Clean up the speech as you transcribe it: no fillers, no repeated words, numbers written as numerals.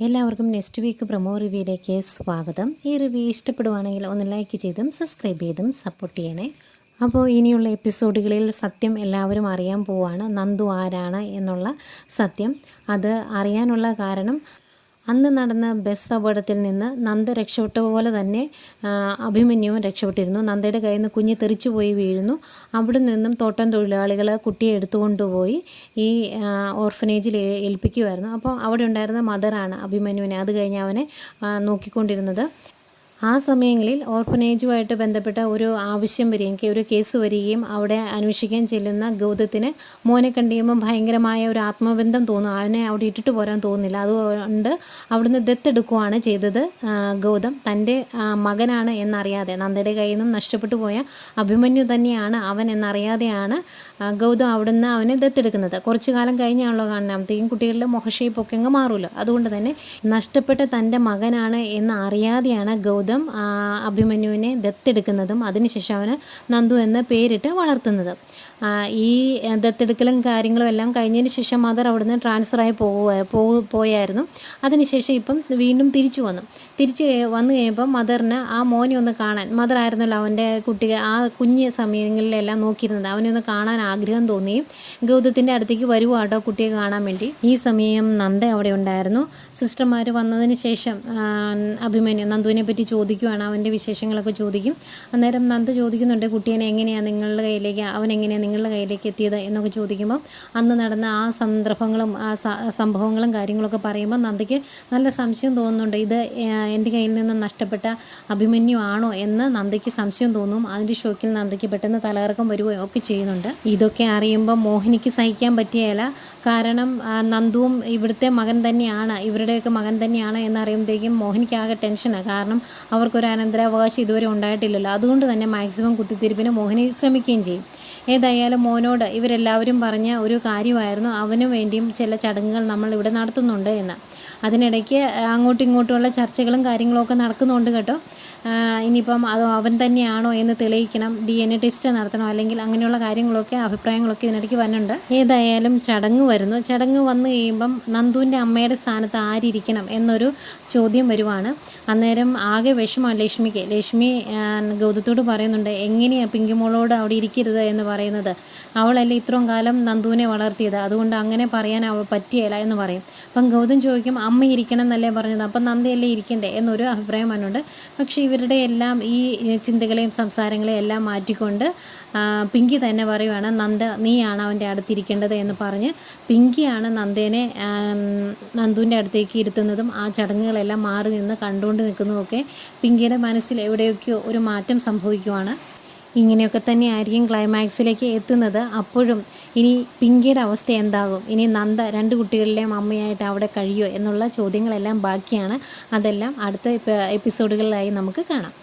എല്ലാവർക്കും next week promo റിവ്യൂയിലേക്ക് സ്വാഗതം. ഈ റിവ്യൂ ഇഷ്ടപ്പെടുവാണെങ്കിൽ ഒന്ന് ലൈക്ക് ചെയ്തും സബ്സ്ക്രൈബ് ചെയ്തും സപ്പോർട്ട് ചെയ്യണേ. അപ്പോൾ ഇനിയുള്ള എപ്പിസോഡുകളിൽ സത്യം എല്ലാവരും അറിയാൻ പോവാണ്. നന്ദു ആരാണ് എന്നുള്ള സത്യം. അത് അറിയാനുള്ള കാരണം അന്ന് നടന്ന ബസ് അപകടത്തിൽ നിന്ന് നന്ദ രക്ഷപ്പെട്ട പോലെ തന്നെ അഭിമന്യുവും രക്ഷപ്പെട്ടിരുന്നു. നന്ദയുടെ കയ്യിൽ നിന്ന് കുഞ്ഞ് തെറിച്ചു പോയി വീഴുന്നു. അവിടെ നിന്നും തോട്ടം തൊഴിലാളികൾ കുട്ടിയെ എടുത്തുകൊണ്ടുപോയി ഈ ഓർഫനേജിൽ ഏൽപ്പിക്കുമായിരുന്നു. അപ്പോൾ അവിടെ ഉണ്ടായിരുന്ന മദറാണ് അഭിമന്യുവിനെ അത് കഴിഞ്ഞ് അവനെ നോക്കിക്കൊണ്ടിരുന്നത്. ആ സമയങ്ങളിൽ ഓർഫനേജുമായിട്ട് ബന്ധപ്പെട്ട ഒരു ആവശ്യം വരികയും ഒരു കേസ് വരികയും അവിടെ അന്വേഷിക്കാൻ ചെല്ലുന്ന ഗൗതത്തിന് മോനെ കണ്ടുകഴിയുമ്പം ഭയങ്കരമായ ഒരു ആത്മബന്ധം തോന്നും. അവനെ അവിടെ ഇട്ടിട്ട് പോരാൻ തോന്നുന്നില്ല. അതുകൊണ്ട് അവിടുന്ന് ദത്തെടുക്കുകയാണ് ചെയ്തത്. ഗൗതം തൻ്റെ മകനാണ് എന്നറിയാതെ, നന്ദയുടെ കയ്യിൽ നിന്നും നഷ്ടപ്പെട്ടു പോയ അഭിമന്യു തന്നെയാണ് അവൻ എന്നറിയാതെയാണ് ഗൗതം അവിടുന്ന് അവനെ ദത്തെടുക്കുന്നത്. കുറച്ചു കാലം കഴിഞ്ഞാണല്ലോ കാണുമ്പോഴത്തേക്കും കുട്ടികളുടെ മുഖഷേപ്പൊക്കെ അങ്ങ് മാറുമല്ലോ. അതുകൊണ്ട് തന്നെ നഷ്ടപ്പെട്ട തൻ്റെ മകനാണ് എന്ന് അറിയാതെയാണ് ഗൗതം അഭിമന്യുവിനെ ദത്തെടുക്കുന്നതും അതിനുശേഷം അവന് നന്ദു എന്ന് പേരിട്ട് വളർത്തുന്നത്. ഈ ദത്തെടുക്കലും കാര്യങ്ങളും എല്ലാം കഴിഞ്ഞതിന് ശേഷം മദർ അവിടുന്ന് ട്രാൻസ്ഫറായി പോയായിരുന്നു. അതിനുശേഷം ഇപ്പം വീണ്ടും തിരിച്ചു വന്നു കഴിയുമ്പം മദറിന് ആ മോനെ ഒന്ന് കാണാൻ, മദർ ആയിരുന്നല്ലോ അവൻ്റെ കുട്ടിയെ ആ കുഞ്ഞ് സമയങ്ങളിലെല്ലാം നോക്കിയിരുന്നത്, അവനെ ഒന്ന് കാണാൻ ആഗ്രഹം തോന്നുകയും ഗൗതത്തിൻ്റെ അടുത്തേക്ക് വരുവാട്ടോ കുട്ടിയെ കാണാൻ വേണ്ടി. ഈ സമയം നന്ദ അവിടെ ഉണ്ടായിരുന്നു. സിസ്റ്റർമാർ വന്നതിന് ശേഷം അഭിമന്യു നന്ദുവിനെ പറ്റി ചോദിക്കുവാണ്, അവൻ്റെ വിശേഷങ്ങളൊക്കെ ചോദിക്കും. അന്നേരം നന്ദ ചോദിക്കുന്നുണ്ട്, കുട്ടീനെ എങ്ങനെയാണ് നിങ്ങളുടെ കയ്യിലേക്ക്, അവൻ എങ്ങനെയാണ് നിങ്ങളുടെ കയ്യിലേക്ക് എത്തിയത് എന്നൊക്കെ ചോദിക്കുമ്പോൾ അന്ന് നടന്ന ആ സന്ദർഭങ്ങളും ആ സംഭവങ്ങളും കാര്യങ്ങളൊക്കെ പറയുമ്പോൾ നന്ദയ്ക്ക് നല്ല സംശയം തോന്നുന്നുണ്ട്. ഇത് എൻ്റെ കയ്യിൽ നിന്ന് നഷ്ടപ്പെട്ട അഭിമന്യു ആണോ എന്ന് നന്ദയ്ക്ക് സംശയം തോന്നും. അതിൻ്റെ ഷോക്കിൽ നന്ദയ്ക്ക് പെട്ടെന്ന് തലകറക്കം വരികയും ഒക്കെ ചെയ്യുന്നുണ്ട്. ഇതൊക്കെ അറിയുമ്പോൾ മോഹിനിക്ക് സഹിക്കാൻ പറ്റിയല്ല. കാരണം നന്ദുവും ഇവിടുത്തെ മകൻ തന്നെയാണ്, ഇവരുടെയൊക്കെ മകൻ തന്നെയാണ് എന്നറിയുമ്പോഴത്തേക്കും മോഹിനിക്ക് ആകെ ടെൻഷനാണ്. കാരണം അവർക്കൊരു അനന്തരാവകാശം ഇതുവരെ ഉണ്ടായിട്ടില്ലല്ലോ. അതുകൊണ്ട് തന്നെ മാക്സിമം കുത്തിത്തിരിപ്പിന് മോഹിനി ശ്രമിക്കുകയും ചെയ്യും. ഏതായാലും മോനോട് ഇവരെല്ലാവരും പറഞ്ഞ ഒരു കാര്യമായിരുന്നു, അവനു വേണ്ടിയും ചില ചടങ്ങുകൾ നമ്മൾ ഇവിടെ നടത്തുന്നുണ്ട് എന്ന്. അതിനിടയ്ക്ക് അങ്ങോട്ടും ഇങ്ങോട്ടുമുള്ള ചർച്ചകളും കാര്യങ്ങളൊക്കെ നടക്കുന്നുണ്ട് കേട്ടോ. ഇനിയിപ്പം അത് അവൻ തന്നെയാണോ എന്ന് തെളിയിക്കണം, DNA ടെസ്റ്റ് നടത്തണം, അല്ലെങ്കിൽ അങ്ങനെയുള്ള കാര്യങ്ങളൊക്കെ അഭിപ്രായങ്ങളൊക്കെ ഇതിനിടയ്ക്ക് വരുന്നുണ്ട്. ഏതായാലും ചടങ്ങ് വരുന്നു. ചടങ്ങ് വന്നു കഴിയുമ്പം നന്ദുവിൻ്റെ അമ്മയുടെ സ്ഥാനത്ത് ആരിയിരിക്കണം എന്നൊരു ചോദ്യം വരുവാണ്. അന്നേരം ആകെ വിഷമമാണ് ലക്ഷ്മിക്ക്. ലക്ഷ്മി ഗൗതത്തോട് പറയുന്നുണ്ട്, എങ്ങനെയാണ് പിങ്കിമോളോട് അവിടെ ഇരിക്കരുത് എന്ന് പറയുന്നത്, അവളല്ലേ ഇത്രയും കാലം നന്ദുവിനെ വളർത്തിയത്, അതുകൊണ്ട് അങ്ങനെ പറയാൻ അവൾ പറ്റിയല്ല എന്ന് പറയും. അപ്പം ഗൗതം ചോദിക്കും, അമ്മ ഇരിക്കണം എന്നല്ലേ പറഞ്ഞത്, അപ്പം നന്ദയല്ലേ ഇരിക്കണ്ടേ എന്നൊരു അഭിപ്രായം വന്നുണ്ട്. പക്ഷേ ഇവരുടെ എല്ലാം ഈ ചിന്തകളെയും സംസാരങ്ങളെയും എല്ലാം മാറ്റിക്കൊണ്ട് പിങ്കി തന്നെ പറയുവാണ്, നന്ദ നീയാണ് അവൻ്റെ അടുത്തിരിക്കേണ്ടത് എന്ന് പറഞ്ഞ് പിങ്കിയാണ് നന്ദേനെ നന്ദുവിൻ്റെ അടുത്തേക്ക് ഇരുത്തുന്നതും ആ ചടങ്ങുകളെല്ലാം മാറി നിന്ന് കണ്ടുകൊണ്ട് നിൽക്കുന്നതുമൊക്കെ പിങ്കിയുടെ മനസ്സിൽ എവിടെയൊക്കെയോ ഒരു മാറ്റം സംഭവിക്കുവാണ്. ഇങ്ങനെയൊക്കെ തന്നെ ആയിരിക്കും ക്ലൈമാക്സിലേക്ക് എത്തുന്നത്. അപ്പോഴും ഇനി പിങ്കിയുടെ അവസ്ഥ എന്താകും, ഇനി നന്ദ രണ്ട് കുട്ടികളുടെയും അമ്മയായിട്ട് അവിടെ കഴിയുമോ എന്നുള്ള ചോദ്യങ്ങളെല്ലാം ബാക്കിയാണ്. അതെല്ലാം അടുത്ത എപ്പിസോഡുകളിലായി നമുക്ക് കാണാം.